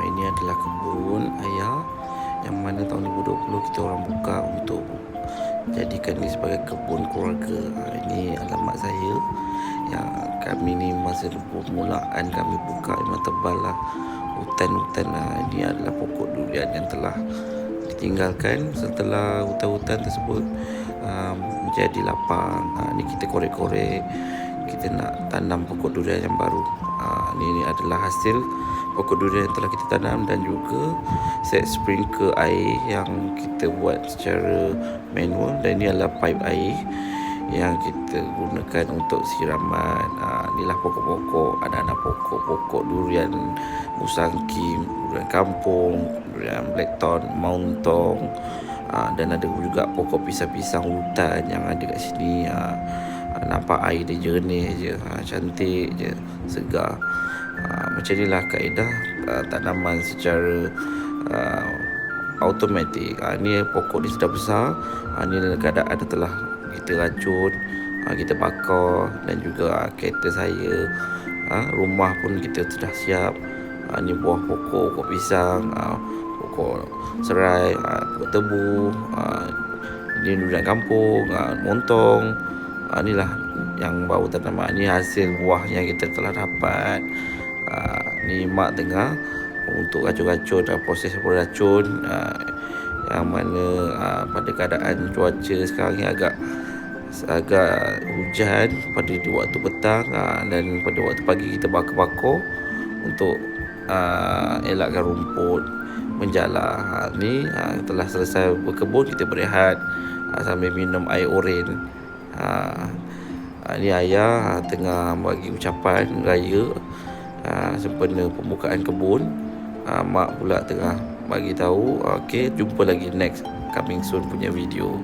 Ini adalah kebun ayah yang mana tahun 2020 kita orang buka untuk jadikan ini sebagai kebun keluarga. Ini alamat saya. Yang kami ni masa permulaan kami buka memang tebal lah, hutan-hutan lah. Ini adalah pokok durian yang telah ditinggalkan setelah hutan-hutan tersebut menjadi lapang. Ini kita korek-korek, kita nak tanam pokok durian yang baru. Ini adalah hasil pokok durian yang telah kita tanam, dan juga set sprinkler air yang kita buat secara manual, dan ini adalah pipe air yang kita gunakan untuk siraman. Inilah pokok-pokok, anak-anak pokok durian musangking, durian kampung, durian blackthorn, montong, dan ada juga pokok pisang-pisang hutan yang ada kat sini. Nampak air dia jernih je, cantik je, segar. Macam inilah kaedah tanaman secara automatik. Ni pokok ni sudah besar. Ni dalam keadaan telah kita racun, kita bakar, dan juga kereta saya, rumah pun kita sudah siap. Ni buah pokok pisang, pokok serai, pokok tebu, ini durian kampung, montong. Inilah yang bau tanaman. Ini hasil buah yang kita telah dapat. Ni mak tengah untuk racun-racun, proses beracun, yang mana pada keadaan cuaca sekarang ni agak hujan pada waktu petang, dan pada waktu pagi kita bakar-bakar untuk elakkan rumput menjala. Ni telah selesai berkebun, kita berehat sambil minum air oren. Ni ayah tengah bagi ucapan raya sempena pembukaan kebun. Mak pula tengah bagi tahu. Okey, jumpa lagi next coming soon punya video.